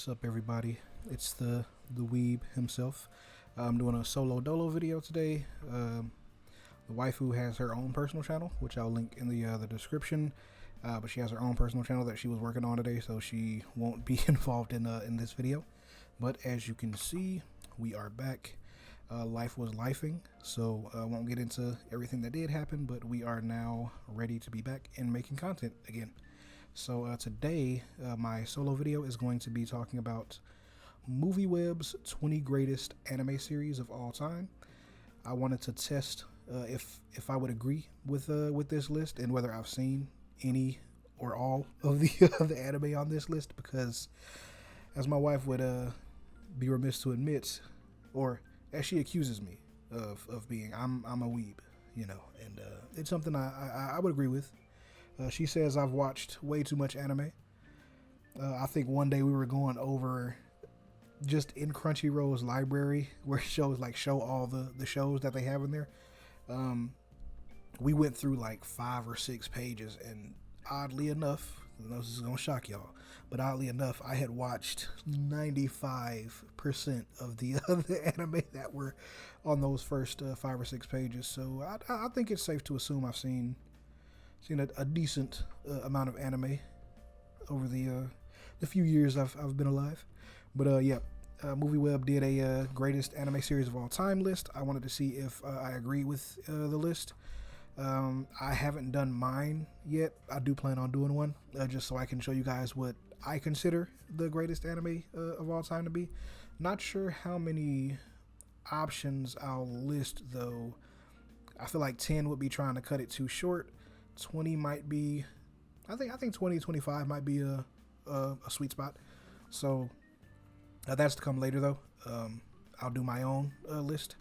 What's up, everybody? It's the Weeb himself. I'm doing a solo dolo video today. The waifu has her own personal channel, which I'll link in the description. But she has her own personal channel that she was working on today, so she won't be involved in this video. But as you can see, we are back. Life was lifing, so I won't get into everything that did happen, but we are now ready to be back and making content again. So today, my solo video is going to be talking about Movieweb's 20 greatest anime series of all time. I wanted to test if I would agree with this list and whether I've seen any or all of the anime on this list, because as my wife would be remiss to admit, or as she accuses me of being, I'm a weeb, you know, and it's something I would agree with. She says I've watched way too much anime. I think one day we were going over just in Crunchyroll's library where shows show all the shows that they have in there. We went through like 5 or 6 pages, and oddly enough, I know this is gonna shock y'all, but oddly enough, I had watched 95% of the anime that were on those first 5 or 6 pages. So I think it's safe to assume I've seen a decent amount of anime over the few years I've been alive. But yeah, Movieweb did a greatest anime series of all time list. I wanted to see if I agree with the list. I haven't done mine yet. I do plan on doing one, just so I can show you guys what I consider the greatest anime of all time to be. Not sure how many options I'll list though. I feel like 10 would be trying to cut it too short. 20 might be, I think 20, 25 might be a sweet spot. So that's to come later though. I'll do my own list.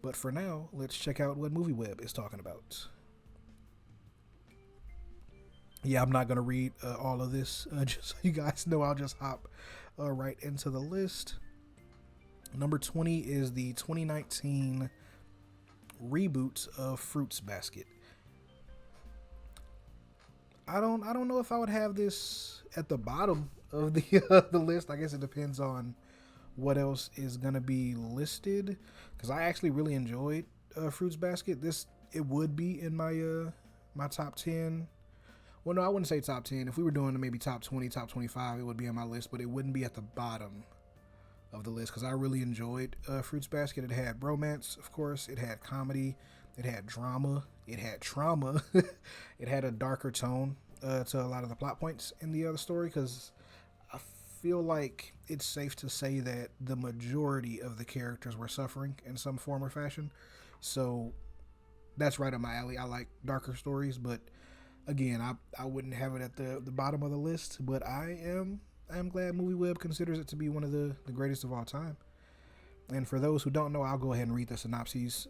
But for now, let's check out what Movieweb is talking about. Yeah, I'm not going to read all of this, just so you guys know. I'll just hop right into the list. Number 20 is the 2019 reboot of Fruits Basket. I don't know if I would have this at the bottom of the list. I guess it depends on what else is gonna be listed, because I actually really enjoyed Fruits Basket. It would be in my my top 10. Well, no, I wouldn't say top 10. If we were doing maybe top 20, top 25, it would be on my list, but it wouldn't be at the bottom of the list because I really enjoyed Fruits Basket. It had romance, of course. It had comedy. It had drama. It had trauma. It had a darker tone to a lot of the plot points in the other story, because I feel like it's safe to say that the majority of the characters were suffering in some form or fashion. So that's right up my alley. I like darker stories, but again, I wouldn't have it at the bottom of the list. But I am glad Movieweb considers it to be one of the greatest of all time. And for those who don't know, I'll go ahead and read the synopses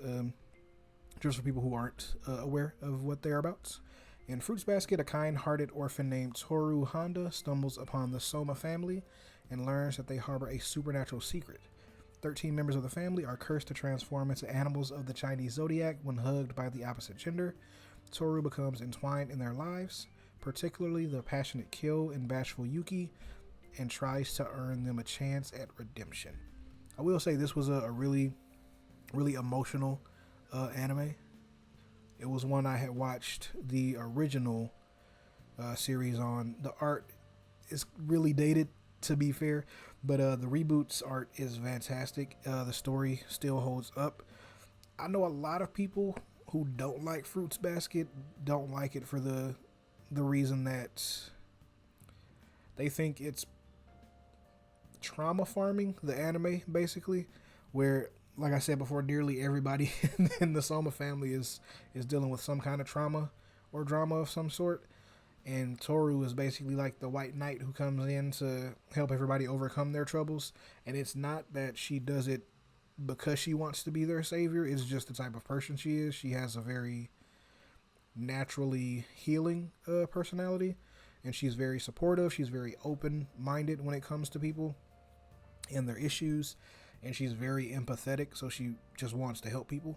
just for people who aren't aware of what they're about. In Fruits Basket, a kind-hearted orphan named Toru Honda stumbles upon the Soma family and learns that they harbor a supernatural secret. 13 members of the family are cursed to transform into animals of the Chinese zodiac when hugged by the opposite gender. Toru becomes entwined in their lives, particularly the passionate Kyo and bashful Yuki, and tries to earn them a chance at redemption. I will say this was a really, really emotional anime. It was one I had watched the original series on. The art is really dated, to be fair, but the reboot's art is fantastic. The story still holds up. I know a lot of people who don't like Fruits Basket don't like it for the reason that they think it's trauma farming the anime, basically, where, like I said before, nearly everybody in the Soma family is dealing with some kind of trauma or drama of some sort. And Toru is basically like the white knight who comes in to help everybody overcome their troubles. And it's not that she does it because she wants to be their savior. It's just the type of person she is. She has a very naturally healing personality. And she's very supportive. She's very open-minded when it comes to people and their issues. And she's very empathetic, so she just wants to help people.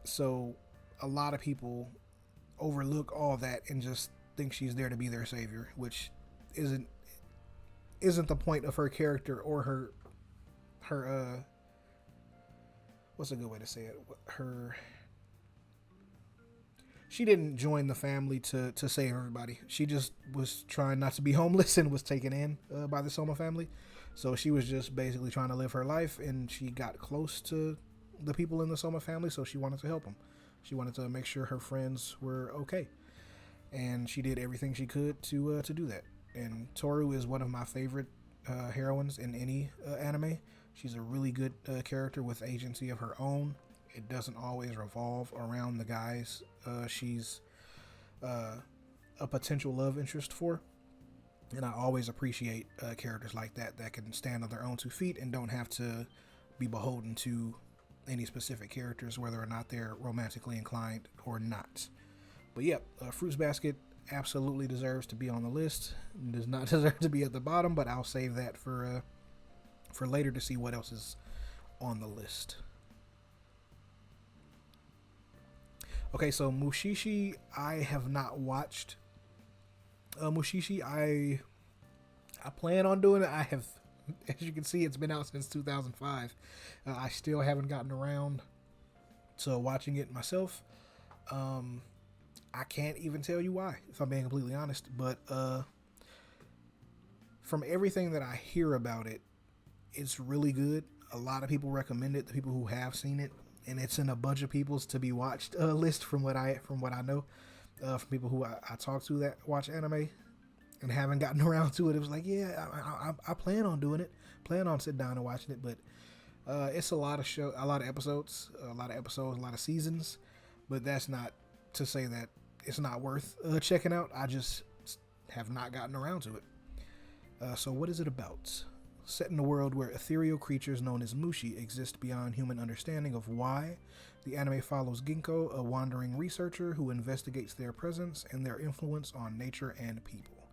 So a lot of people overlook all that and just think she's there to be their savior, which isn't isn't the point of her character or her what's a good way to say it? Her She didn't join the family to save everybody. She just was trying not to be homeless and was taken in by the Soma family. So she was just basically trying to live her life, and she got close to the people in the Soma family, so she wanted to help them. She wanted to make sure her friends were okay, and she did everything she could to do that. And Toru is one of my favorite heroines in any anime. She's a really good character with agency of her own. It doesn't always revolve around the guys she's a potential love interest for. And I always appreciate characters like that that can stand on their own 2 feet and don't have to be beholden to any specific characters, whether or not they're romantically inclined or not. But yeah, Fruits Basket absolutely deserves to be on the list. It does not deserve to be at the bottom, but I'll save that for later to see what else is on the list. Okay, so Mushishi, I have not watched. Mushishi, I plan on doing it. I have, as you can see, it's been out since 2005. I still haven't gotten around to watching it myself. I can't even tell you why, if I'm being completely honest. But from everything that I hear about it, it's really good. A lot of people recommend it. The people who have seen it, and it's in a bunch of people's to be watched list from what I know. From people who I talk to that watch anime and haven't gotten around to it. It was like, yeah, I plan on doing it. Plan on sitting down and watching it, but it's a lot of episodes, a lot of seasons. But that's not to say that it's not worth checking out. I just have not gotten around to it. So what is it about? Set in a world where ethereal creatures known as Mushi exist beyond human understanding of why, the anime follows Ginkgo, a wandering researcher who investigates their presence and their influence on nature and people.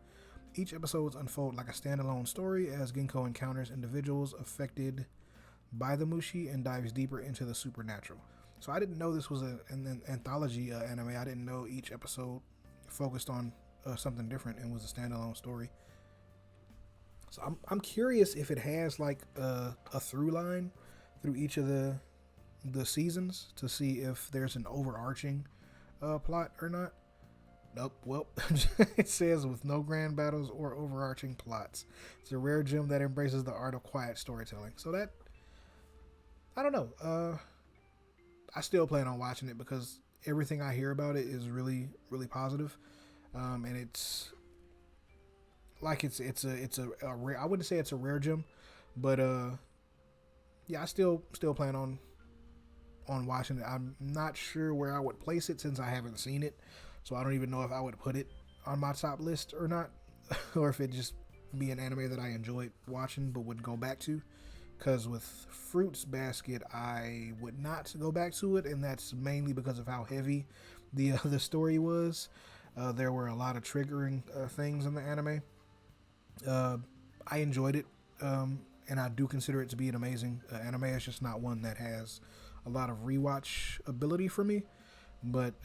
Each episode unfolds like a standalone story as Ginkgo encounters individuals affected by the Mushi and dives deeper into the supernatural. So I didn't know this was an anthology anime. I didn't know each episode focused on something different and was a standalone story. So I'm curious if it has like a through line through each of the seasons to see if there's an overarching plot or not. Nope. Well, it says with no grand battles or overarching plots. It's a rare gem that embraces the art of quiet storytelling. So that, I don't know. I still plan on watching it because everything I hear about it is really, really positive. And it's like it's a rare, I wouldn't say it's a rare gem, but yeah, I still plan on watching it. I'm not sure where I would place it since I haven't seen it, so I don't even know if I would put it on my top list or not, or if it just be an anime that I enjoyed watching but wouldn't go back to. Because with Fruits Basket, I would not go back to it, and that's mainly because of how heavy the story was. There were a lot of triggering things in the anime. I enjoyed it, and I do consider it to be an amazing anime. It's just not one that has a lot of rewatch ability for me. But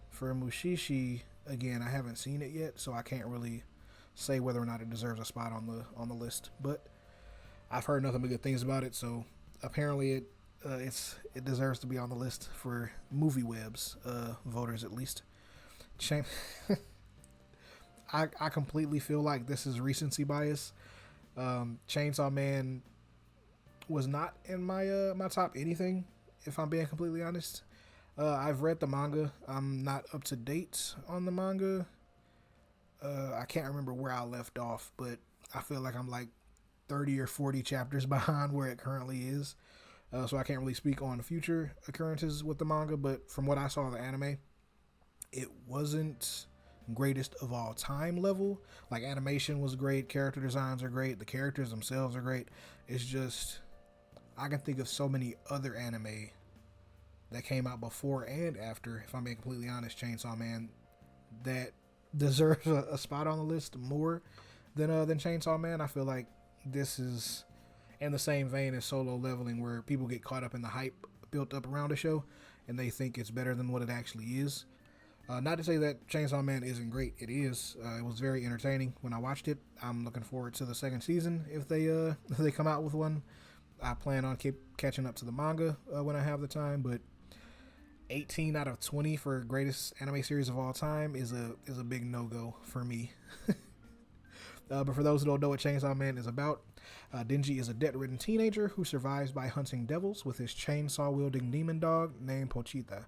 for Mushishi, again, I haven't seen it yet, so I can't really say whether or not it deserves a spot on the list. But I've heard nothing but good things about it, so apparently it deserves to be on the list for Movieweb's voters at least. I completely feel like this is recency bias. Chainsaw Man was not in my my top anything, if I'm being completely honest. I've read the manga. I'm not up to date on the manga. I can't remember where I left off, but I feel like I'm like 30 or 40 chapters behind where it currently is. So I can't really speak on future occurrences with the manga, but from what I saw of the anime, it wasn't greatest of all time level. Like, animation was great, character designs are great, the characters themselves are great. It's just, I can think of so many other anime that came out before and after, if I'm being completely honest, Chainsaw Man, that deserves a spot on the list more than Chainsaw Man. I feel like this is in the same vein as Solo Leveling, where people get caught up in the hype built up around a show and they think it's better than what it actually is. Not to say that Chainsaw Man isn't great. It is. It was very entertaining when I watched it. I'm looking forward to the second season if they if they come out with one. I plan on keep catching up to the manga when I have the time, but 18 out of 20 for greatest anime series of all time is a big no-go for me. But for those who don't know what Chainsaw Man is about, Denji is a debt-ridden teenager who survives by hunting devils with his chainsaw-wielding demon dog named Pochita.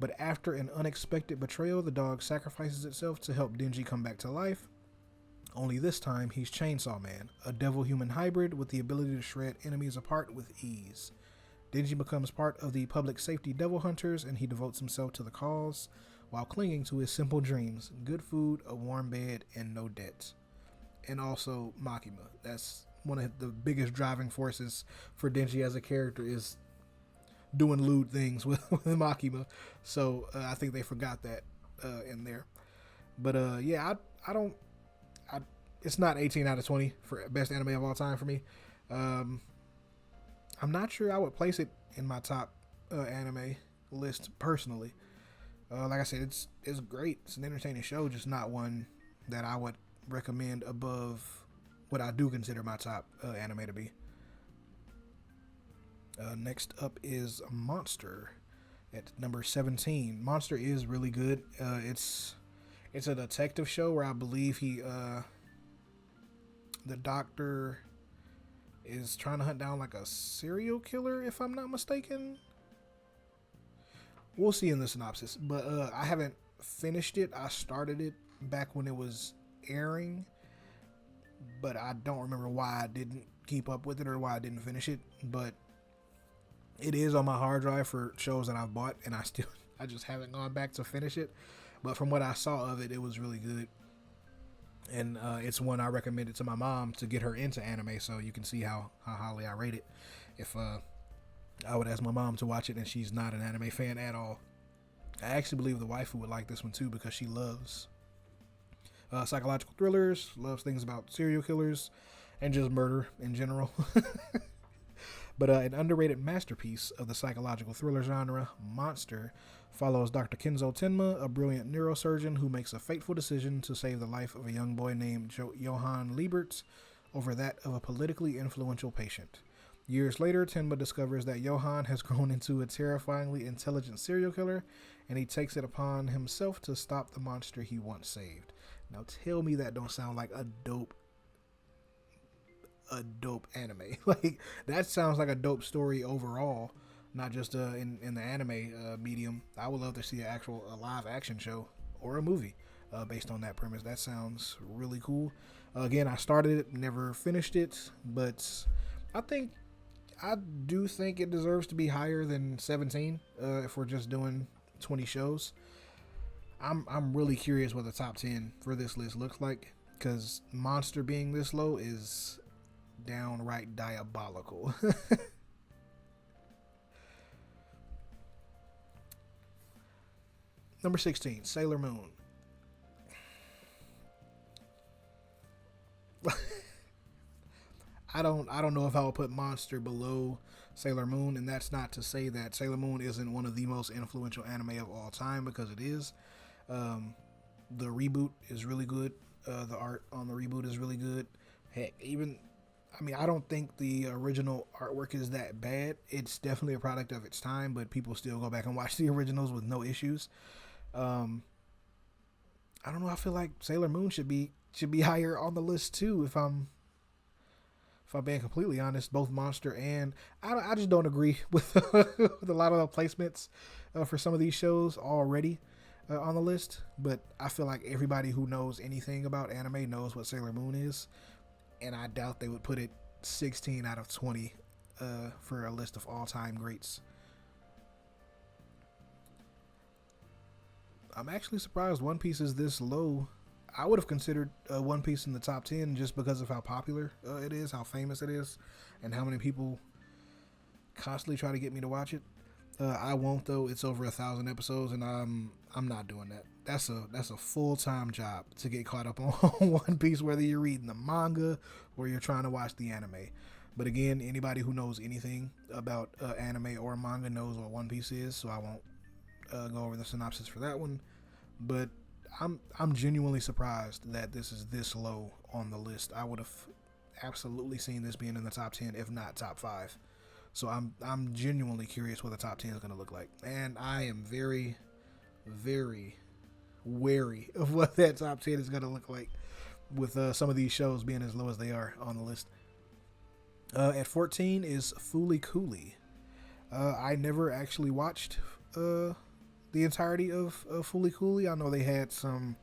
But after an unexpected betrayal, the dog sacrifices itself to help Denji come back to life. Only this time, he's Chainsaw Man, a devil-human hybrid with the ability to shred enemies apart with ease. Denji becomes part of the public safety devil hunters, and he devotes himself to the cause while clinging to his simple dreams: good food, a warm bed, and no debts. And also Makima. That's one of the biggest driving forces for Denji as a character, is doing lewd things with Makima. So I think they forgot that in there. But yeah, it's not 18 out of 20 for best anime of all time for me. I'm not sure I would place it in my top anime list personally. Like I said, it's great. It's an entertaining show, just not one that I would recommend above what I do consider my top anime to be. Next up is Monster at number 17. Monster is really good. It's a detective show where I believe the doctor is trying to hunt down like a serial killer, if I'm not mistaken. We'll see in the synopsis, but I haven't finished it. I started it back when it was airing, but I don't remember why I didn't keep up with it or why I didn't finish it. But it is on my hard drive for shows that I've bought, and I just haven't gone back to finish it. But from what I saw of it, it was really good. And it's one I recommended to my mom to get her into anime, so you can see how highly I rate it. If I would ask my mom to watch it and she's not an anime fan at all. I actually believe the waifu would like this one too, because she loves psychological thrillers, loves things about serial killers, and just murder in general. But an underrated masterpiece of the psychological thriller genre, Monster follows Dr. Kenzo Tenma, a brilliant neurosurgeon who makes a fateful decision to save the life of a young boy named Johann Lieberts over that of a politically influential patient. Years later, Tenma discovers that Johann has grown into a terrifyingly intelligent serial killer, and he takes it upon himself to stop the monster he once saved. Now tell me that don't sound like a dope anime. Like, that sounds like a dope story overall, not just in the anime medium. I would love to see a live action show or a movie based on that premise. That sounds really cool. Again, I started it, never finished it, but I do think it deserves to be higher than 17 if we're just doing 20 shows. I'm really curious what the top 10 for this list looks like, because Monster being this low is downright diabolical. Number 16, Sailor Moon. I don't know if I would put Monster below Sailor Moon, and that's not to say that Sailor Moon isn't one of the most influential anime of all time, because it is. The reboot is really good. The art on the reboot is really good. Heck, I don't think the original artwork is that bad. It's definitely a product of its time, but people still go back and watch the originals with no issues. I don't know. I feel like Sailor Moon should be higher on the list too. If I'm being completely honest, both Monster and I just don't agree with with a lot of the placements for some of these shows already on the list. But I feel like everybody who knows anything about anime knows what Sailor Moon is, and I doubt they would put it 16 out of 20 for a list of all-time greats. I'm actually surprised One Piece is this low. I would have considered One Piece in the top 10 just because of how popular it is, how famous it is, and how many people constantly try to get me to watch it. I won't, though. It's over 1,000 episodes, and I'm not doing that. That's a full-time job to get caught up on One Piece, whether you're reading the manga or you're trying to watch the anime. But again, anybody who knows anything about anime or manga knows what One Piece is, so I won't go over the synopsis for that one. but I'm genuinely surprised that this is this low on the list. I would have absolutely seen this being in the top 10, if not top 5. So I'm genuinely curious what the top 10 is going to look like, and I am very, very wary of what that top 10 is going to look like with some of these shows being as low as they are on the list. At 14 is Fooly Cooley. I never actually watched the entirety of Fooly Cooley. I know they had some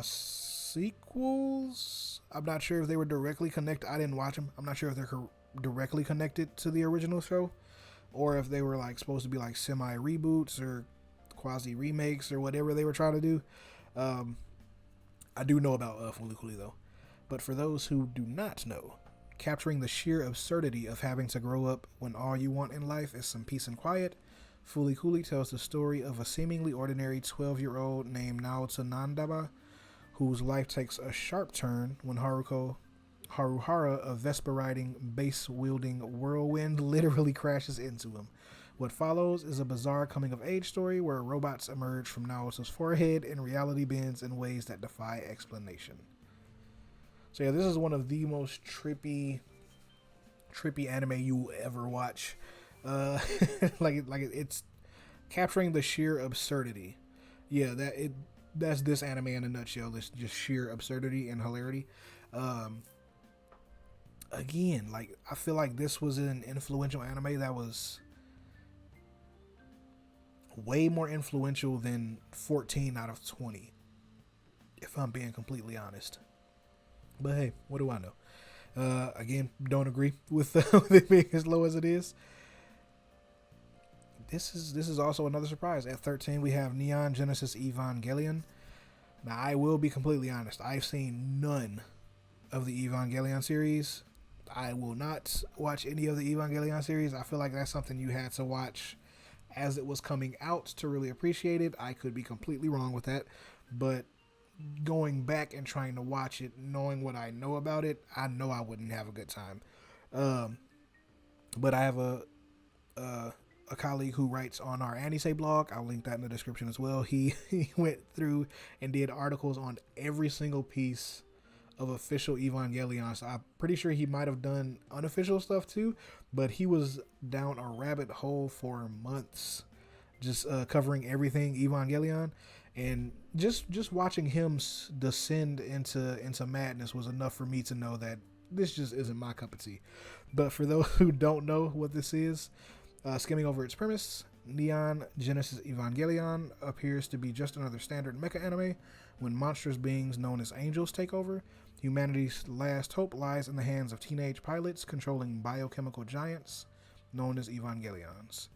sequels. I'm not sure if they were directly connected. I didn't watch them. I'm not sure if they're directly connected to the original show, or if they were like supposed to be like semi reboots or quasi remakes or whatever they were trying to do. I do know about Fooly Cooley though. But for those who do not know, capturing the sheer absurdity of having to grow up when all you want in life is some peace and quiet, Fooly Cooley tells the story of a seemingly ordinary 12-year-old named Naoto Nandaba, whose life takes a sharp turn when Haruhara, a Vespa-riding, bass-wielding whirlwind, literally crashes into him. What follows is a bizarre coming-of-age story where robots emerge from Naoto's forehead and reality bends in ways that defy explanation. So yeah, this is one of the most trippy anime you will ever watch. Like it's capturing the sheer absurdity. Yeah, that's this anime in a nutshell. It's just sheer absurdity and hilarity. Again, like I feel like this was an influential anime that was way more influential than 14 out of 20, if I'm being completely honest. But hey, what do I know? Again, don't agree with it being as low as it is. This is also another surprise. At 13, we have Neon Genesis Evangelion. Now, I will be completely honest. I've seen none of the Evangelion series. I will not watch any of the Evangelion series. I feel like that's something you had to watch as it was coming out to really appreciate it. I could be completely wrong with that, but going back and trying to watch it, knowing what I know about it, I know I wouldn't have a good time. But I have a colleague who writes on our Anise blog. I'll link that in the description as well. He went through and did articles on every single piece of official Evangelion. So I'm pretty sure he might have done unofficial stuff too, but he was down a rabbit hole for months just covering everything Evangelion, and just watching him descend into madness was enough for me to know that this just isn't my cup of tea. But for those who don't know what this is, skimming over its premise, Neon Genesis Evangelion appears to be just another standard mecha anime. When monstrous beings known as angels take over, humanity's last hope lies in the hands of teenage pilots controlling biochemical giants known as Evangelions.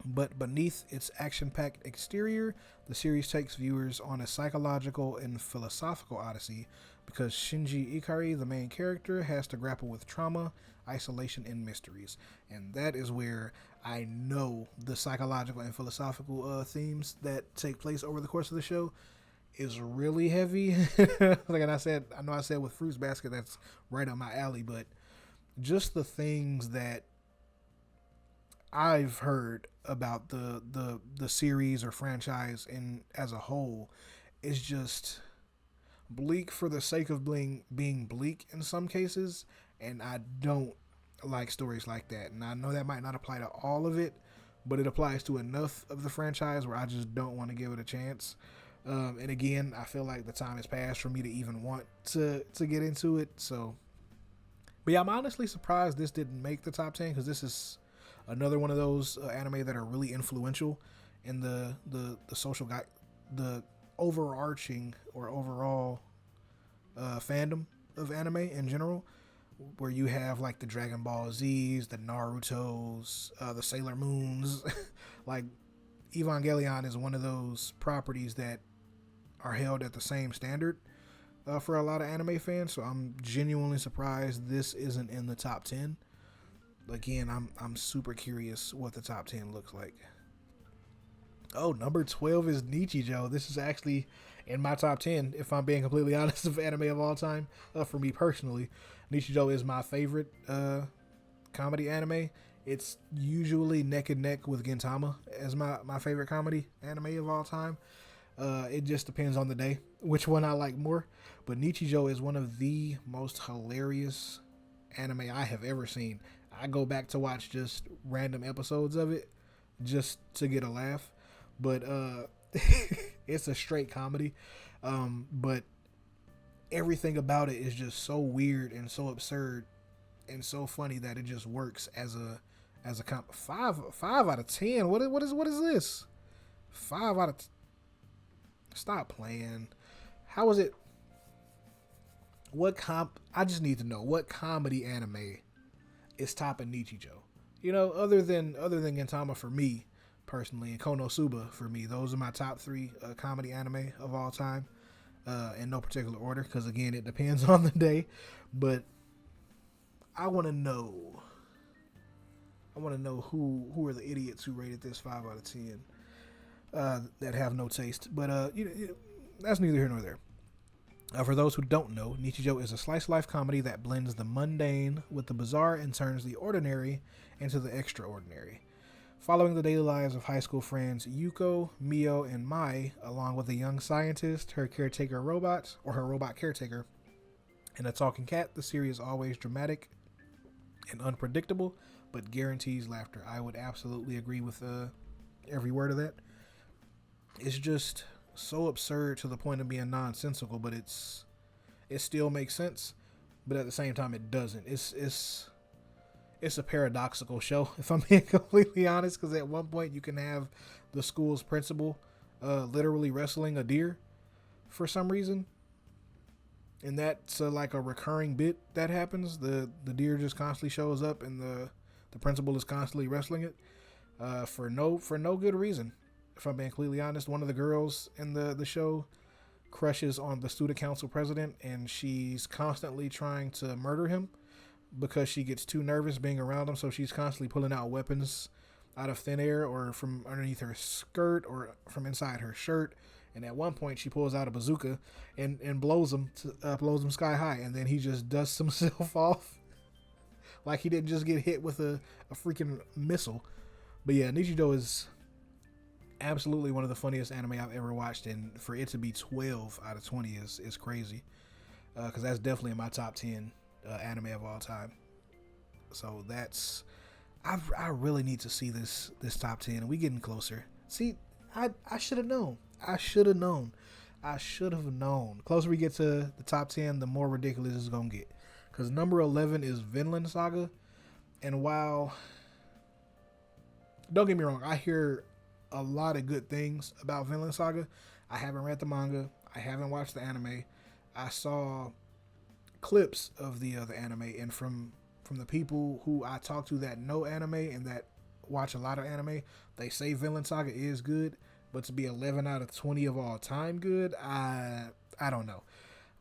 But beneath its action-packed exterior, the series takes viewers on a psychological and philosophical odyssey because Shinji Ikari, the main character, has to grapple with trauma, isolation, and mysteries. And that is where I know the psychological and philosophical themes that take place over the course of the show is really heavy. Like I said with Fruits Basket, that's right up my alley, but just the things that I've heard about the series or franchise in as a whole is just bleak for the sake of being bleak in some cases, and I don't like stories like that. And I know that might not apply to all of it, but it applies to enough of the franchise where I just don't want to give it a chance. And again, I feel like the time has passed for me to even want to get into it. So, but yeah, I'm honestly surprised this didn't make the top 10, because this is another one of those anime that are really influential in the social the overarching or overall fandom of anime in general, where you have like the Dragon Ball Zs, the Narutos, the Sailor Moons. Like Evangelion is one of those properties that are held at the same standard for a lot of anime fans. So I'm genuinely surprised this isn't in the top 10. Again, I'm super curious what the top 10 looks like. Oh, number 12 is Nichijou. This is actually in my top 10, if I'm being completely honest, of anime of all time. For me personally, Nichijou is my favorite comedy anime. It's usually neck and neck with Gintama as my favorite comedy anime of all time. It just depends on the day which one I like more. But Nichijou is one of the most hilarious anime I have ever seen. I go back to watch just random episodes of it just to get a laugh. But it's a straight comedy. But everything about it is just so weird and so absurd and so funny that it just works as a comp. Five out of 10. What is this? 5 out of Stop playing. How is it? I just need to know what comedy anime is topping Nichijou. You know, other than Gintama for me personally, and Konosuba for me. Those are my top 3 comedy anime of all time, in no particular order. Because again, it depends on the day. But I want to know. Who are the idiots who rated this 5 out of 10 that have no taste. But that's neither here nor there. For those who don't know, Nichijou is a slice-of-life comedy that blends the mundane with the bizarre and turns the ordinary into the extraordinary. Following the daily lives of high school friends Yuko, Mio, and Mai, along with a young scientist, her caretaker robot, or her robot caretaker, and a talking cat, the series is always dramatic and unpredictable, but guarantees laughter. I would absolutely agree with every word of that. It's just so absurd to the point of being nonsensical, but it still makes sense, but at the same time it doesn't. It's a paradoxical show, if I'm being completely honest, because at one point you can have the school's principal literally wrestling a deer for some reason, and that's like a recurring bit that happens. The deer just constantly shows up and the principal is constantly wrestling it for no good reason. If I'm being completely honest, one of the girls in the show crushes on the student council president, and she's constantly trying to murder him because she gets too nervous being around him. So she's constantly pulling out weapons out of thin air or from underneath her skirt or from inside her shirt. And at one point, she pulls out a bazooka and blows him sky high, and then he just dusts himself off like he didn't just get hit with a freaking missile. But yeah, Nichijou is absolutely one of the funniest anime I've ever watched, and for it to be 12 out of 20 is crazy, because that's definitely in my top 10 anime of all time. So that's I really need to see this top 10, and we getting closer. See, I should have known. Closer we get to the top 10, the more ridiculous it's gonna get, because number 11 is Vinland Saga. And while, don't get me wrong, I hear a lot of good things about Vinland Saga. I haven't read the manga. I haven't watched the anime. I saw clips of the anime, and from the people who I talk to that know anime and that watch a lot of anime, they say Vinland Saga is good, but to be 11 out of 20 of all time good, I don't know.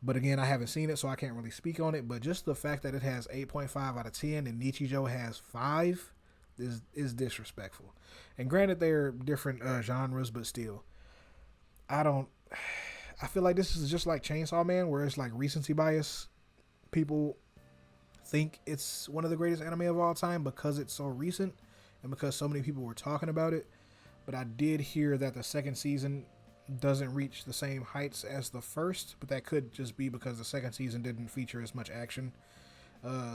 But again, I haven't seen it, so I can't really speak on it. But just the fact that it has 8.5 out of 10 and Nichijou has 5 is disrespectful. And granted, they're different genres, but still, I feel like this is just like Chainsaw Man, where it's like recency bias. People think it's one of the greatest anime of all time because it's so recent and because so many people were talking about it. But I did hear that the second season doesn't reach the same heights as the first, but that could just be because the second season didn't feature as much action.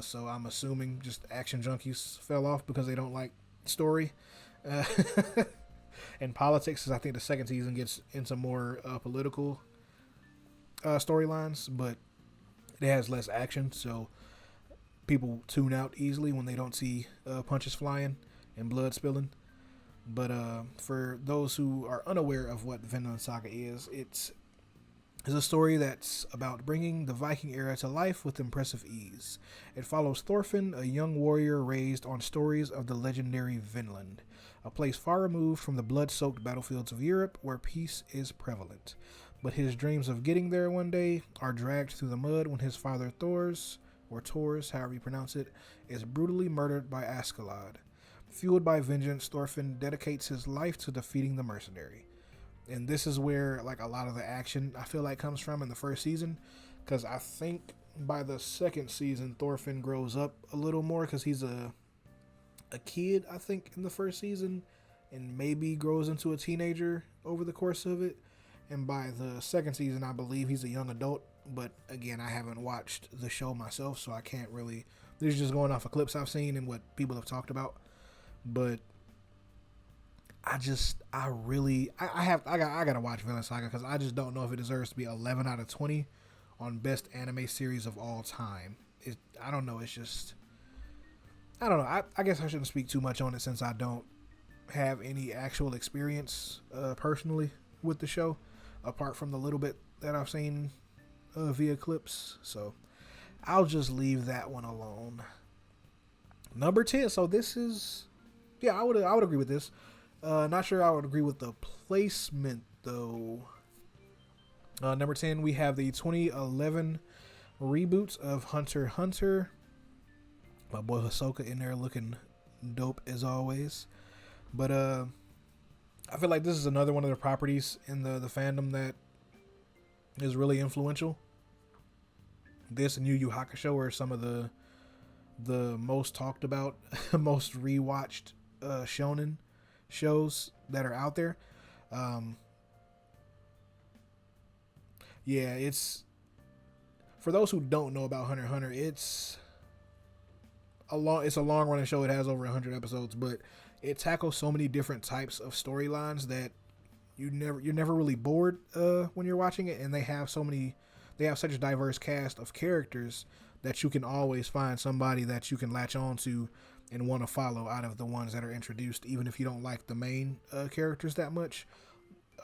So I'm assuming just action junkies fell off because they don't like story and politics, because I think the second season gets into more political storylines, but it has less action, so people tune out easily when they don't see punches flying and blood spilling. But for those who are unaware of what Vinland Saga is a story that's about bringing the Viking era to life with impressive ease. It follows Thorfinn, a young warrior raised on stories of the legendary Vinland, a place far removed from the blood-soaked battlefields of Europe where peace is prevalent. But his dreams of getting there one day are dragged through the mud when his father Thors, or Tors, however you pronounce it, is brutally murdered by Askeladd. Fueled by vengeance, Thorfinn dedicates his life to defeating the mercenary. And this is where like a lot of the action I feel like comes from in the first season, because I think by the second season Thorfinn grows up a little more because he's a a kid, I think, in the first season, and maybe grows into a teenager over the course of it. And by the second season, I believe he's a young adult. But again, I haven't watched the show myself, so I can't really. This is just going off of clips I've seen and what people have talked about. But I gotta watch Vinland Saga because I just don't know if it deserves to be 11 out of 20 on best anime series of all time. I don't know. It's just, I don't know. I guess I shouldn't speak too much on it since I don't have any actual experience personally with the show, apart from the little bit that I've seen via clips. So I'll just leave that one alone. Number 10. So this is, yeah, I would agree with this. Not sure I would agree with the placement though. Number 10, we have the 2011 reboot of Hunter x Hunter. My boy Hisoka in there looking dope as always. But I feel like this is another one of the properties in the fandom that is really influential. This and Yu Yu Hakusho are some of the most talked about, most rewatched shonen shows that are out there. Yeah, it's, for those who don't know about Hunter x Hunter, it's a long running show. It has over 100 episodes, but it tackles so many different types of storylines that you're never really bored when you're watching it, and they have such a diverse cast of characters that you can always find somebody that you can latch on to and want to follow out of the ones that are introduced, even if you don't like the main characters that much.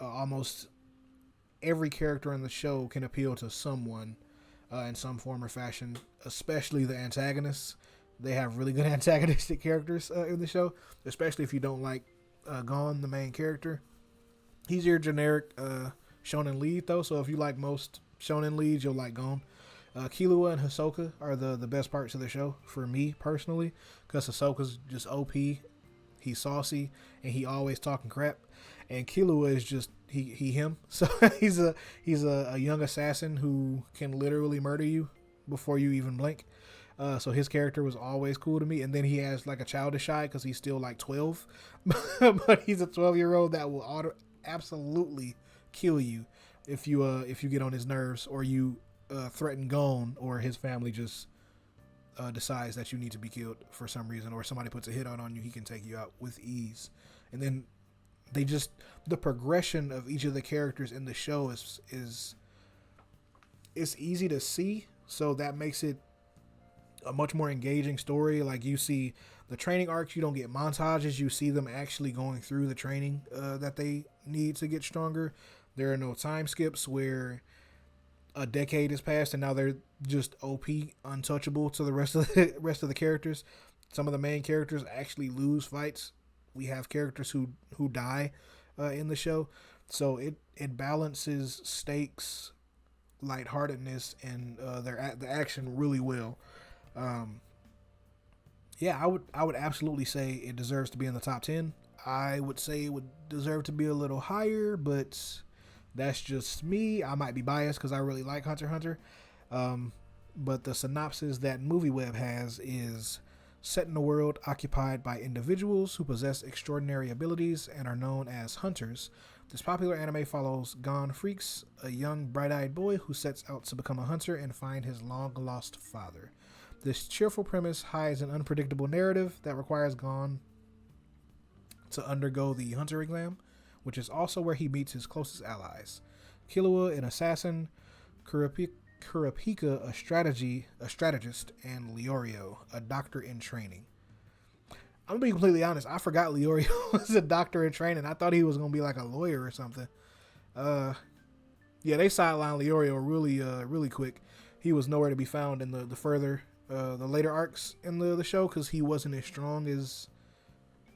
Almost every character in the show can appeal to someone in some form or fashion, especially the antagonists. They have really good antagonistic characters in the show, especially if you don't like Gon, the main character. He's your generic shonen lead, though, so if you like most shonen leads, you'll like Gon. Killua and Hisoka are the best parts of the show for me personally, because Hisoka's just OP, he's saucy, and he always talking crap. And Killua is just him. So he's a young assassin who can literally murder you before you even blink. So his character was always cool to me. And then he has like a childish side because he's still like 12, but he's a 12-year-old that will absolutely kill you if you get on his nerves or you threaten Gon, or his family just decides that you need to be killed for some reason, or somebody puts a hit on you, he can take you out with ease. And then the progression of each of the characters in the show is easy to see, so that makes it a much more engaging story. Like, you see the training arcs, you don't get montages, you see them actually going through the training that they need to get stronger. There are no time skips where a decade has passed and now they're just OP, untouchable to the rest of the characters. Some of the main characters actually lose fights. We have characters who die in the show, so it balances stakes, lightheartedness, and the action really well. Yeah, I would absolutely say it deserves to be in the top 10. I would say it would deserve to be a little higher, but that's just me. I might be biased because I really like Hunter x Hunter. But the synopsis that Movieweb has is: set in a world occupied by individuals who possess extraordinary abilities and are known as hunters, this popular anime follows Gon Freaks, a young bright-eyed boy who sets out to become a hunter and find his long-lost father. This cheerful premise hides an unpredictable narrative that requires Gon to undergo the hunter exam, which is also where he meets his closest allies: Killua, an assassin; Kurapika, a strategist; and Leorio, a doctor in training. I'm gonna be completely honest, I forgot Leorio was a doctor in training. I thought he was gonna be like a lawyer or something. Yeah, they sidelined Leorio really quick. He was nowhere to be found in the later arcs in the show, because he wasn't as strong as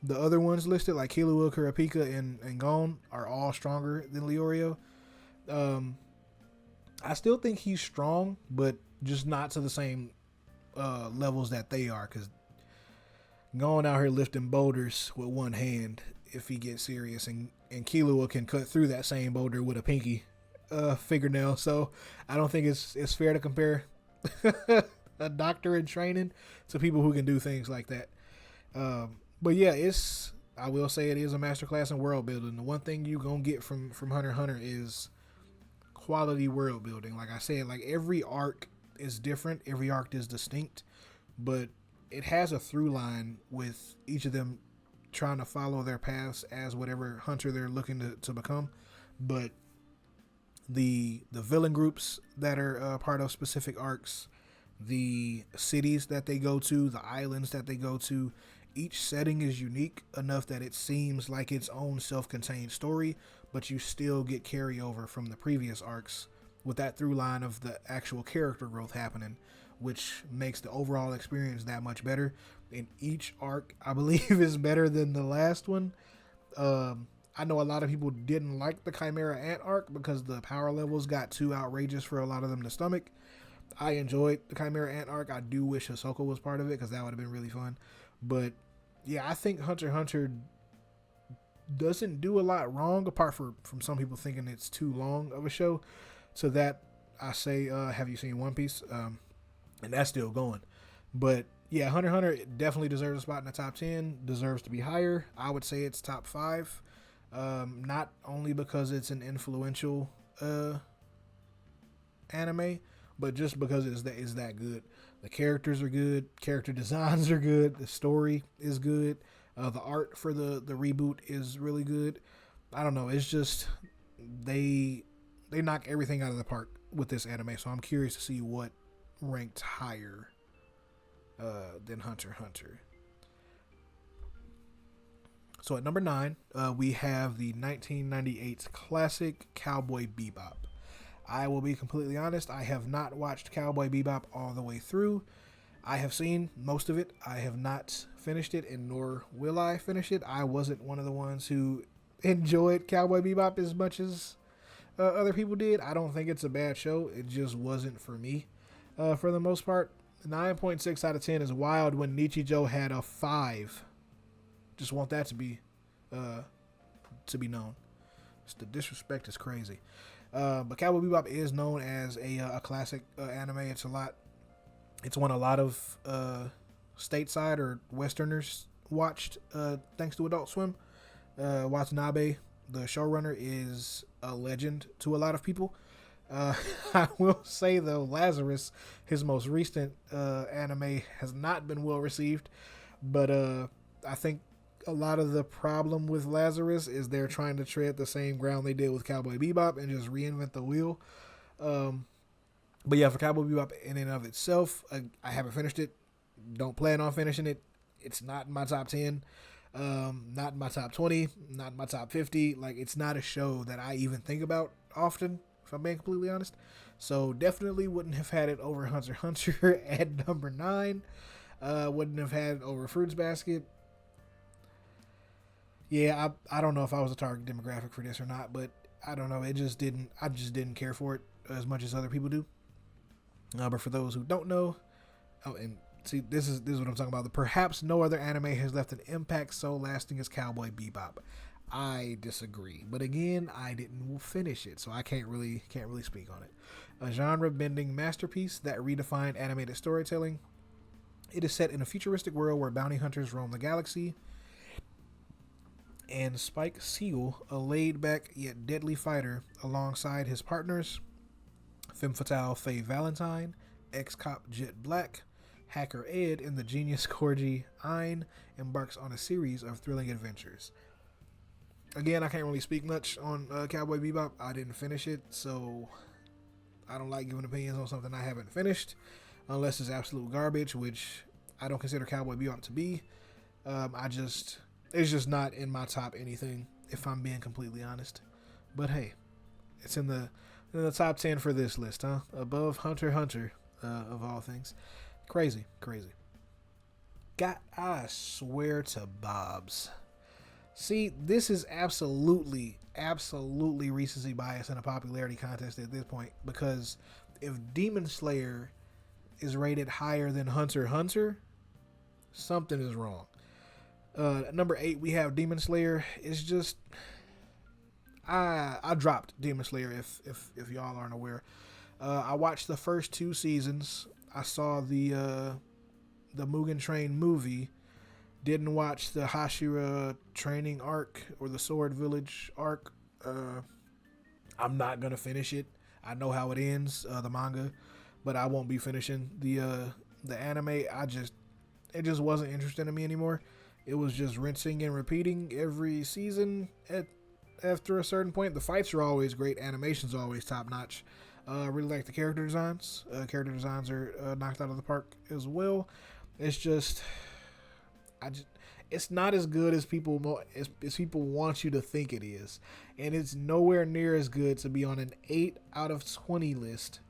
the other ones listed. Like Killua, Kurapika, and Gon are all stronger than Leorio. I still think he's strong, but just not to the same levels that they are, because Gon out here lifting boulders with one hand if he gets serious, and Killua can cut through that same boulder with a pinky fingernail. So I don't think it's fair to compare a doctor in training to people who can do things like that. But yeah, it's, I will say it is a masterclass in world building. The one thing you gonna get from Hunter x Hunter is quality world building. Like I said, like every arc is different, every arc is distinct, but it has a through line with each of them trying to follow their paths as whatever hunter they're looking to become. But the villain groups that are part of specific arcs, the cities that they go to, the islands that they go to, each setting is unique enough that it seems like its own self-contained story, but you still get carryover from the previous arcs with that through line of the actual character growth happening, which makes the overall experience that much better. And each arc, I believe, is better than the last one. I know a lot of people didn't like the Chimera Ant arc because the power levels got too outrageous for a lot of them to stomach. I enjoyed the Chimera Ant arc. I do wish Ahsoka was part of it because that would have been really fun. But yeah, I think Hunter x Hunter doesn't do a lot wrong, apart from some people thinking it's too long of a show. So that I say, have you seen One Piece? And that's still going. But yeah, Hunter x Hunter definitely deserves a spot in the top 10, deserves to be higher. I would say it's top 5. Not only because it's an influential anime, but just because it's that good. The characters are good, character designs are good, the story is good, the art for the reboot is really good. I don't know, it's just they knock everything out of the park with this anime, so I'm curious to see what ranked higher than Hunter x Hunter. So at number 9, we have the 1998 classic Cowboy Bebop. I will be completely honest, I have not watched Cowboy Bebop all the way through. I have seen most of it. I have not finished it, and nor will I finish it. I wasn't one of the ones who enjoyed Cowboy Bebop as much as other people did. I don't think it's a bad show. It just wasn't for me for the most part. 9.6 out of 10 is wild when Nichijou had a 5. Just want that to be known. Just the disrespect is crazy. But Cowboy Bebop is known as a classic anime. It's one a lot of stateside or Westerners watched thanks to Adult Swim. Watanabe, the showrunner, is a legend to a lot of people. I will say though, Lazarus, his most recent anime, has not been well received. But I think a lot of the problem with Lazarus is they're trying to tread the same ground they did with Cowboy Bebop and just reinvent the wheel. But yeah, for Cowboy Bebop in and of itself, I haven't finished it. Don't plan on finishing it. It's not in my top 10. Not in my top 20. Not in my top 50. Like, it's not a show that I even think about often, if I'm being completely honest. So definitely wouldn't have had it over Hunter x Hunter at number 9. Wouldn't have had it over Fruits Basket. Yeah, I don't know if I was a target demographic for this or not, but I don't know. I just didn't care for it as much as other people do. But for those who don't know, and see, this is what I'm talking about. Perhaps no other anime has left an impact so lasting as Cowboy Bebop. I disagree, but again, I didn't finish it, so I can't really speak on it. A genre-bending masterpiece that redefined animated storytelling. It is set in a futuristic world where bounty hunters roam the galaxy, and Spike Seal, a laid-back yet deadly fighter, alongside his partners, femme fatale Faye Valentine, ex-cop Jet Black, hacker Ed, and the genius Corgi Ein, embarks on a series of thrilling adventures. Again, I can't really speak much on Cowboy Bebop. I didn't finish it, so I don't like giving opinions on something I haven't finished, unless it's absolute garbage, which I don't consider Cowboy Bebop to be. It's just not in my top anything, if I'm being completely honest. But hey, it's in the top 10 for this list, huh? Above Hunter x Hunter, of all things. Crazy. I swear to Bob's. See, this is absolutely recency bias in a popularity contest at this point, because if Demon Slayer is rated higher than Hunter x Hunter, something is wrong. Number 8, we have Demon Slayer. It's just, I dropped Demon Slayer if y'all aren't aware. I watched the first 2 seasons. I saw the Mugen Train movie, Didn't watch the Hashira training arc or the Sword Village arc. I'm not gonna finish it. I know how it ends, the manga, but I won't be finishing the anime. It just wasn't interesting to me anymore. It was just rinsing and repeating every season. After a certain point, the fights are always great. Animation's always top notch. Really like the character designs. Character designs are knocked out of the park as well. It's just, it's not as good as people want you to think it is, and it's nowhere near as good to be on an 8 out of 20 list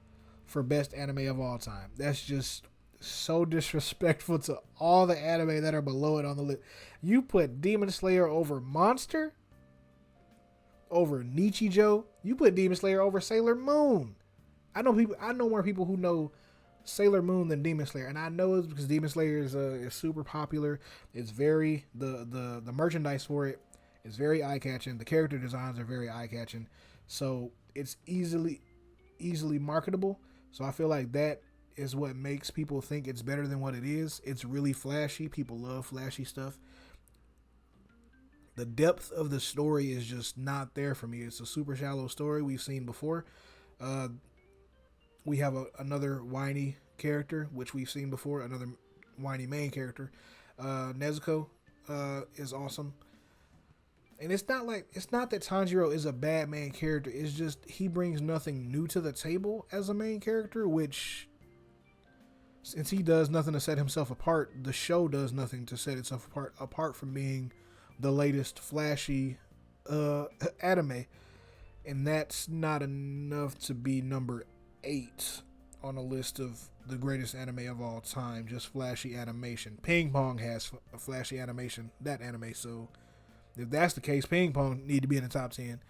for best anime of all time. That's just so disrespectful to all the anime that are below it on the list. You put Demon Slayer over Monster, over Nichijou. You put Demon Slayer over Sailor Moon. I know more people who know Sailor Moon than Demon Slayer, and I know it's because Demon Slayer is super popular. It's very the merchandise for it is very eye catching. The character designs are very eye catching, so it's easily marketable. So I feel like that is what makes people think it's better than what it is. It's really flashy. People love flashy stuff. The depth of the story is just not there for me. It's a super shallow story we've seen before. We have another whiny character, which we've seen before, another whiny main character. Nezuko is awesome. And it's not that Tanjiro is a bad main character. It's just he brings nothing new to the table as a main character, which, since he does nothing to set himself apart, the show does nothing to set itself apart from being the latest flashy anime. And that's not enough to be number 8 on a list of the greatest anime of all time. Just flashy animation. Ping Pong has a flashy animation, that anime. So if that's the case, Ping Pong need to be in the top 10.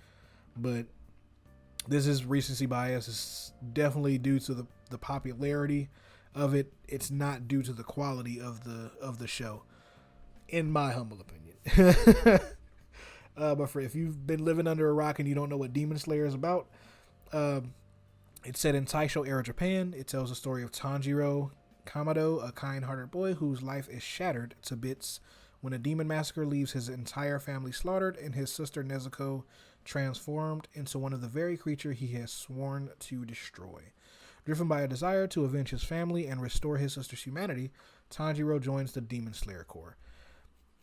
But this is recency bias. It's definitely due to the popularity of it. It's not due to the quality of the show, in my humble opinion. But if you've been living under a rock and you don't know what Demon Slayer is about, it's set in Taisho era Japan. It tells the story of Tanjiro Kamado, a kind-hearted boy whose life is shattered to bits when a demon massacre leaves his entire family slaughtered and his sister Nezuko transformed into one of the very creature he has sworn to destroy. Driven by a desire to avenge his family and restore his sister's humanity, Tanjiro joins the Demon Slayer Corps.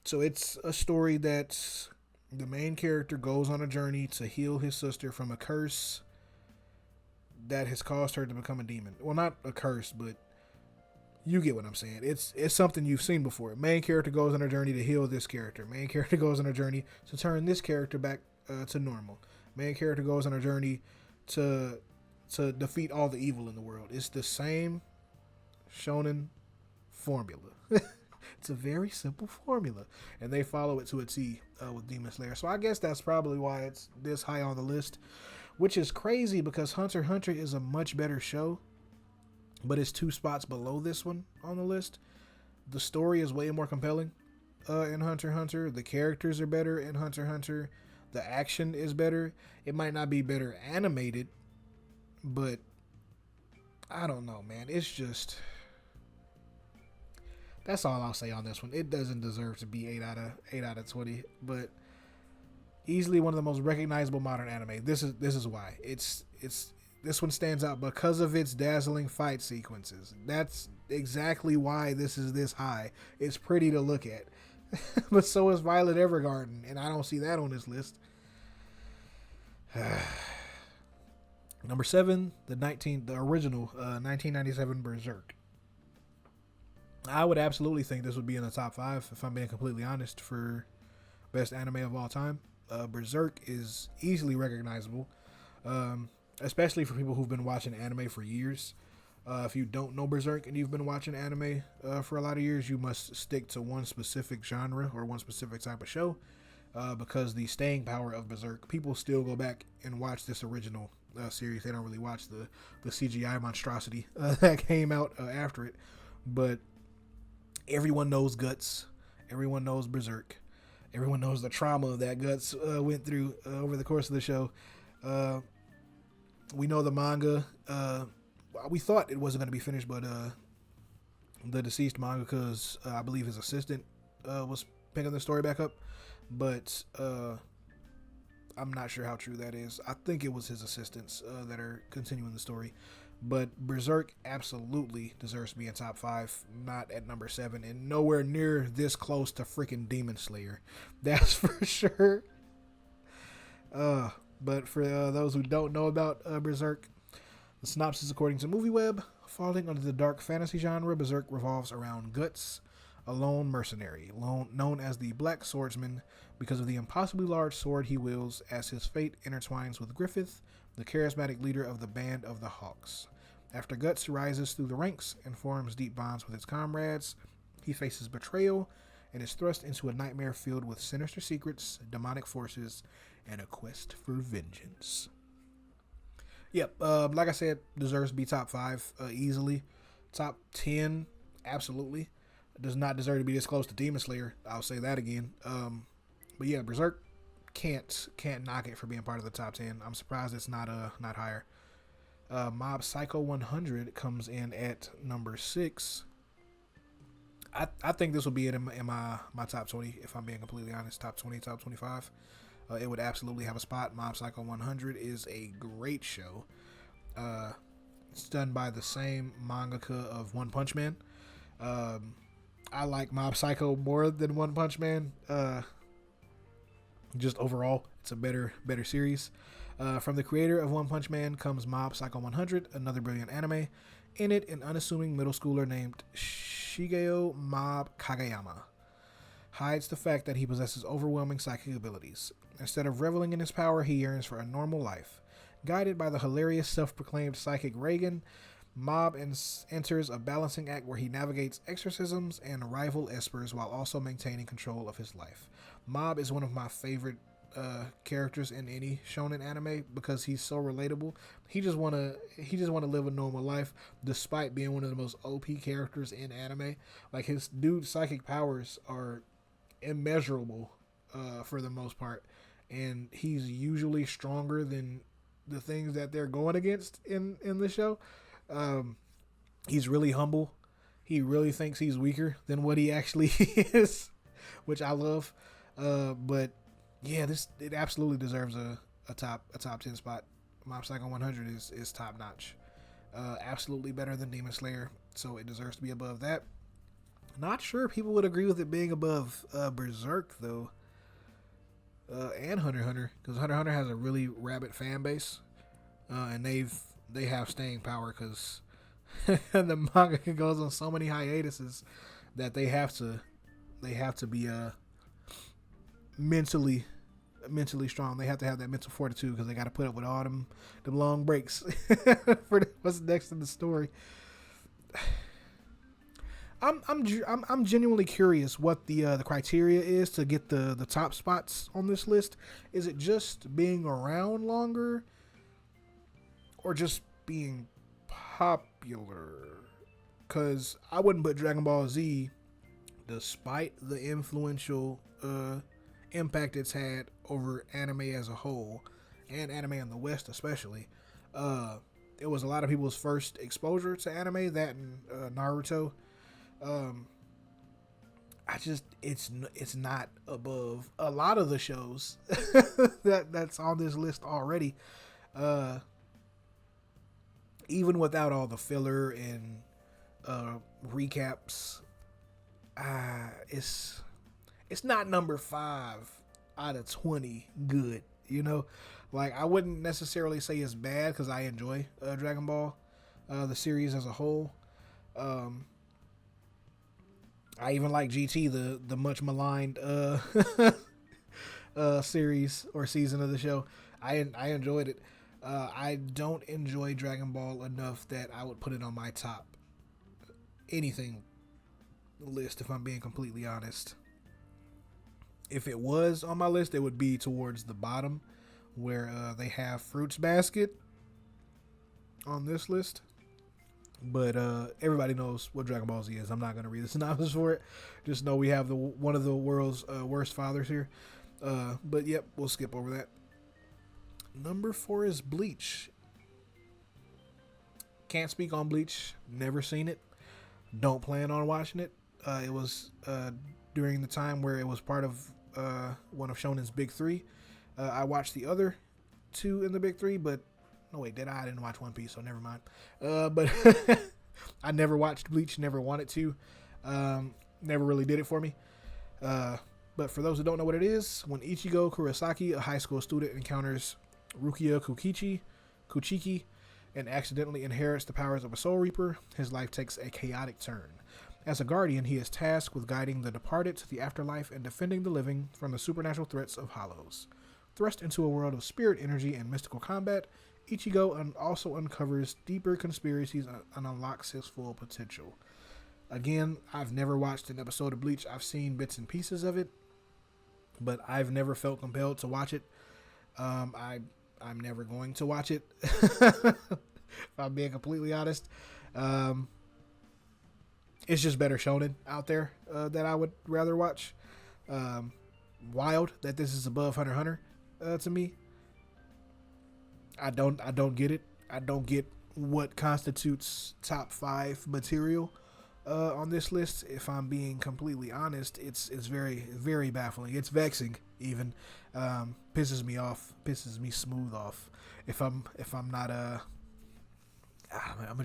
So it's a story that the main character goes on a journey to heal his sister from a curse that has caused her to become a demon. Well, not a curse, but you get what I'm saying. It's something you've seen before. Main character goes on a journey to heal this character. Main character goes on a journey to turn this character back to normal. Main character goes on a journey to defeat all the evil in the world. It's the same shonen formula. It's a very simple formula, and they follow it to a T with Demon Slayer. So I guess that's probably why it's this high on the list, which is crazy because Hunter x Hunter is a much better show, but it's 2 spots below this one on the list. The story is way more compelling in Hunter x Hunter. The characters are better in Hunter x Hunter. The action is better. It might not be better animated, but I don't know, man. It's just... That's all I'll say on this one. It doesn't deserve to be 8 out of 20, but easily one of the most recognizable modern anime. This is why. This one stands out because of its dazzling fight sequences. That's exactly why this is this high. It's pretty to look at. But so is Violet Evergarden, and I don't see that on this list. Number 7, the original 1997 Berserk. I would absolutely think this would be in the top 5, if I'm being completely honest, for best anime of all time. Berserk is easily recognizable, especially for people who've been watching anime for years. If you don't know Berserk and you've been watching anime for a lot of years, you must stick to one specific genre or one specific type of show, because the staying power of Berserk, people still go back and watch this original series. They don't really watch the CGI monstrosity that came out after it, but everyone knows Guts. Everyone knows Berserk. Everyone knows the trauma that Guts went through over the course of the show. We know the manga. We thought it wasn't going to be finished, but the deceased mangaka's, I believe his assistant, was picking the story back up, but I'm not sure how true that is. I think it was his assistants that are continuing the story. But Berserk absolutely deserves to be in top 5, not at number 7, and nowhere near this close to freaking Demon Slayer. That's for sure. But for those who don't know about Berserk, the synopsis according to Movieweb, falling under the dark fantasy genre, Berserk revolves around Guts, a lone mercenary, known as the Black Swordsman because of the impossibly large sword he wields, as his fate intertwines with Griffith, the charismatic leader of the Band of the Hawks. After Guts rises through the ranks and forms deep bonds with his comrades, he faces betrayal and is thrust into a nightmare filled with sinister secrets, demonic forces, and a quest for vengeance. Yep, like I said, deserves to be top 5 easily. Top 10, absolutely. Does not deserve to be this close to Demon Slayer. I'll say that again. But yeah, Berserk can't knock it for being part of the top 10. I'm surprised it's not higher. Mob Psycho 100 comes in at number 6. I think this will be in my top 20, if I'm being completely honest. Top 20, top 25. It would absolutely have a spot. Mob Psycho 100 is a great show. It's done by the same mangaka of One Punch Man. I like Mob Psycho more than One Punch Man. Just overall, it's a better series. From the creator of One Punch Man comes Mob Psycho 100, another brilliant anime. In it, an unassuming middle schooler named Shigeo Mob Kageyama hides the fact that he possesses overwhelming psychic abilities. Instead of reveling in his power, he yearns for a normal life. Guided by the hilarious self-proclaimed psychic Reagan, Mob enters a balancing act where he navigates exorcisms and rival espers while also maintaining control of his life. Mob is one of my favorite characters in any shonen anime because he's so relatable. He just wanna live a normal life despite being one of the most OP characters in anime. Like, his dude's psychic powers are immeasurable for the most part, and he's usually stronger than the things that they're going against in the show. He's really humble. He really thinks he's weaker than what he actually is, which I love. But yeah, it absolutely deserves a top 10 spot. Mob Psycho 100 is top notch. Absolutely better than Demon Slayer, so it deserves to be above that. Not sure people would agree with it being above Berserk though, and Hunter x Hunter, because Hunter x Hunter has a really rabid fan base, and they have staying power because the manga goes on so many hiatuses that they have to be mentally strong. They have to have that mental fortitude because they got to put up with all them long breaks for what's next in the story. I'm genuinely curious what the criteria is to get the top spots on this list. Is it just being around longer, or just being popular? Because I wouldn't put Dragon Ball Z, despite the influential impact it's had over anime as a whole, and anime in the West especially. It was a lot of people's first exposure to anime, that and Naruto. It's not above a lot of the shows that's on this list already. Even without all the filler and recaps, it's not number 5 out of 20 good. Like, I wouldn't necessarily say it's bad because I enjoy Dragon Ball, the series as a whole. I even like GT, the much maligned series or season of the show. I enjoyed it. I don't enjoy Dragon Ball enough that I would put it on my top anything list, if I'm being completely honest. If it was on my list, it would be towards the bottom where they have Fruits Basket on this list. But everybody knows what Dragon Ball Z is. I'm not going to read the synopsis for it. Just know we have one of the world's worst fathers here. But yep, we'll skip over that. Number 4 is Bleach. Can't speak on Bleach. Never seen it. Don't plan on watching it. It was during the time where it was part of one of Shonen's big three. I watched the other two in the big three, but no wait, did I didn't watch One Piece, so never mind. But I never watched Bleach, never wanted to. Never really did it for me. But for those who don't know what it is, when Ichigo Kurosaki, a high school student, encounters Rukia Kuchiki, and accidentally inherits the powers of a Soul Reaper, his life takes a chaotic turn. As a guardian, he is tasked with guiding the departed to the afterlife and defending the living from the supernatural threats of Hollows. Thrust into a world of spirit energy and mystical combat, Ichigo also uncovers deeper conspiracies and unlocks his full potential. Again, I've never watched an episode of Bleach. I've seen bits and pieces of it, but I've never felt compelled to watch it. I'm never going to watch it, if I'm being completely honest. It's just better shonen out there that I would rather watch. Wild that this is above Hunter x Hunter to me. I don't get it. I don't get what constitutes top 5 material on this list. If I'm being completely honest, it's very, very baffling. It's vexing even. Pisses me off, pisses me smooth off. If I'm not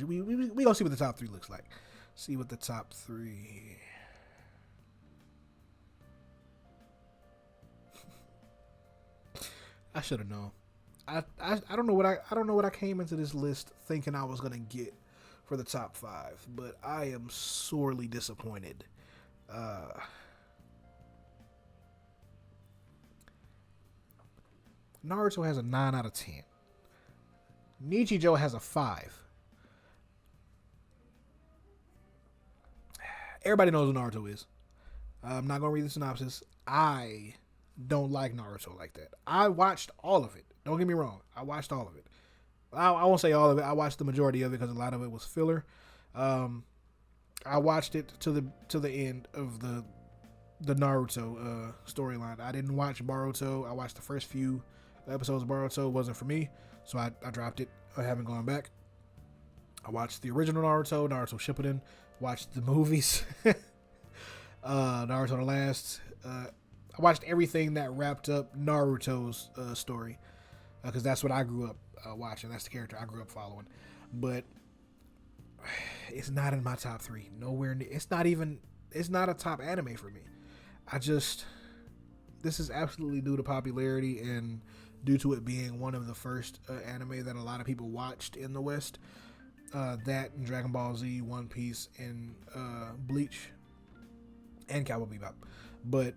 we gonna see what the top 3 looks like. See what the top 3. I should have known. I don't know what I came into this list thinking I was gonna get for the top 5, but I am sorely disappointed. Naruto has a 9 out of 10. Nichijou has a 5. Everybody knows what Naruto is. I'm not going to read the synopsis. I don't like Naruto like that. I watched all of it. Don't get me wrong. I watched all of it. I won't say all of it. I watched the majority of it because a lot of it was filler. I watched it to the end of the Naruto storyline. I didn't watch Boruto. I watched the first few episodes of Boruto. It wasn't for me, so I dropped it. I haven't gone back. I watched the original Naruto Shippuden. Watched the movies, Naruto the Last. I watched everything that wrapped up Naruto's story because that's what I grew up watching. That's the character I grew up following. But it's not in my top 3. Nowhere near. It's not a top anime for me. This is absolutely due to popularity and due to it being one of the first anime that a lot of people watched in the West. That and Dragon Ball Z, One Piece, and Bleach, and Cowboy Bebop. But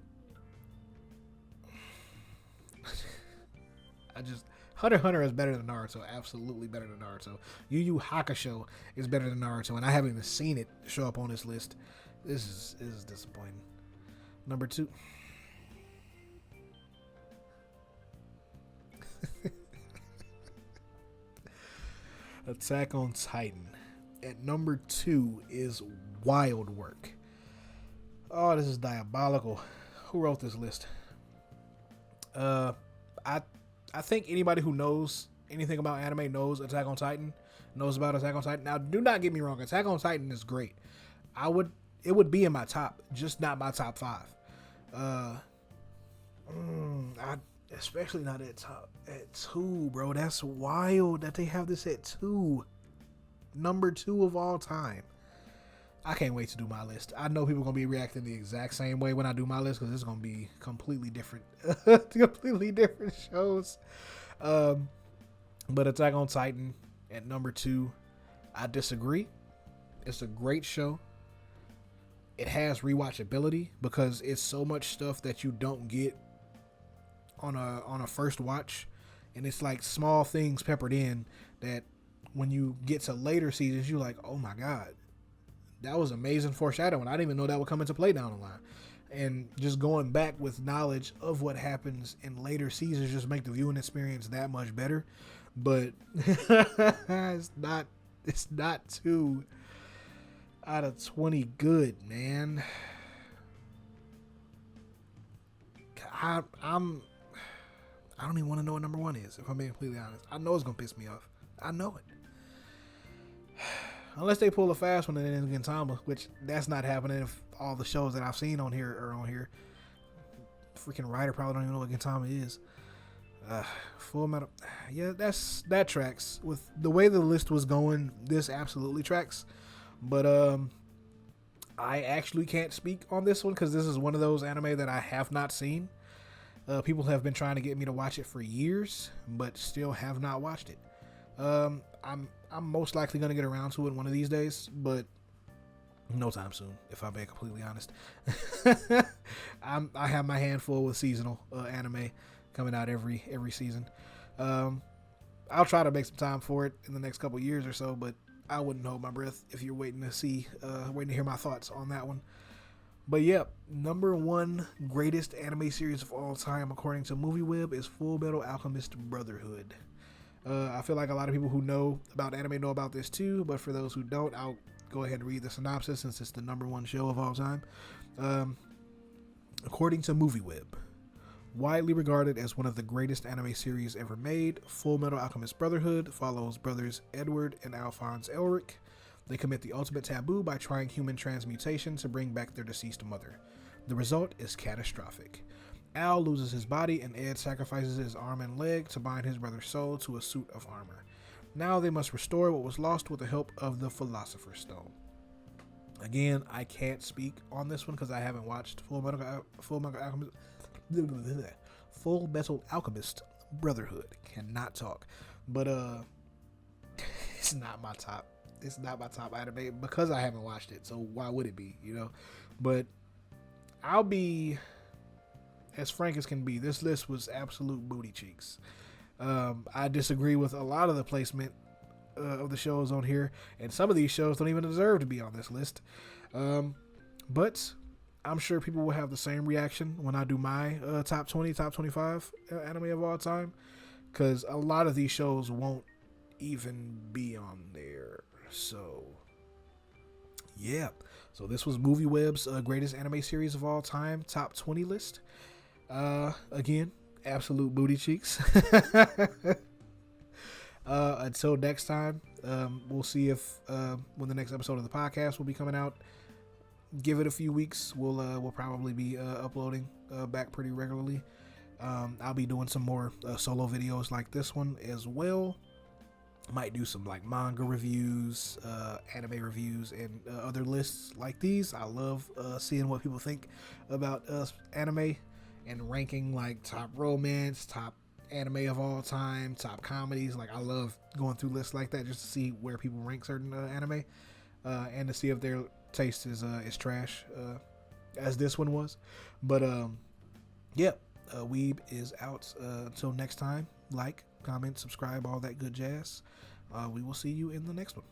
Hunter x Hunter is better than Naruto. Absolutely better than Naruto. Yu Yu Hakusho is better than Naruto, and I haven't even seen it show up on this list. This is disappointing. Number 2. Attack on Titan. At number 2 is Wild Work. Oh, this is diabolical. Who wrote this list? I think anybody who knows anything about anime knows about Attack on Titan. Now, do not get me wrong. Attack on Titan is great. It would be in my top, just not my top 5. Especially not at 2, bro. That's wild that they have this at 2. Number 2 of all time. I can't wait to do my list. I know people are going to be reacting the exact same way when I do my list because it's going to be completely different. Completely different shows. But Attack on Titan at number 2, I disagree. It's a great show. It has rewatchability because it's so much stuff that you don't get on a first watch, and it's like small things peppered in that when you get to later seasons you're like, oh my god, that was amazing foreshadowing. I didn't even know that would come into play down the line. And just going back with knowledge of what happens in later seasons just make the viewing experience that much better. But it's not 2 out of 20 good, man. I don't even want to know what number 1 is, if I'm being completely honest. I know it's going to piss me off. I know it. unless they pull a fast one and then Gintama, which that's not happening if all the shows that I've seen on here are on here. Freaking writer probably don't even know what Gintama is. Full Metal, yeah, that tracks with the way the list was going. This absolutely tracks, but I actually can't speak on this one because this is one of those anime that I have not seen. People have been trying to get me to watch it for years, but still have not watched it. I'm most likely gonna get around to it one of these days, but no time soon, if I'm being completely honest. I have my hand full with seasonal anime coming out every season. I'll try to make some time for it in the next couple years or so, but I wouldn't hold my breath if you're waiting to hear my thoughts on that one. But yeah, number one greatest anime series of all time according to Movieweb is Full Metal Alchemist Brotherhood. I feel like a lot of people who know about anime know about this too, but for those who don't, I'll go ahead and read the synopsis since it's the number one show of all time. According to Movieweb, widely regarded as one of the greatest anime series ever made, Full Metal Alchemist Brotherhood follows brothers Edward and Alphonse Elric. They commit the ultimate taboo by trying human transmutation to bring back their deceased mother. The result is catastrophic. Al loses his body and Ed sacrifices his arm and leg to bind his brother's soul to a suit of armor. Now they must restore what was lost with the help of the Philosopher's Stone. Again, I can't speak on this one because I haven't watched Full Metal Alchemist Brotherhood. Cannot talk. But it's not my top. It's not my top anime because I haven't watched it. So why would it be, you know? But I'll be as frank as can be. This list was absolute booty cheeks. I disagree with a lot of the placement of the shows on here, and some of these shows don't even deserve to be on this list. But I'm sure people will have the same reaction when I do my top 20, top 25 anime of all time, because a lot of these shows won't even be on there. So yeah, so this was Movieweb's greatest anime series of all time top 20 list. Again, absolute booty cheeks. Until next time, we'll see if when the next episode of the podcast will be coming out. Give it a few weeks. We'll probably be uploading back pretty regularly. I'll be doing some more solo videos like this one as well. Might do some like manga reviews, anime reviews, and other lists like these. I love seeing what people think about anime and ranking like top romance, top anime of all time, top comedies. Like I love going through lists like that just to see where people rank certain anime and to see if their taste is trash as this one was. But yeah, Weeb is out. Until next time, like, comment, subscribe, all that good jazz. We will see you in the next one.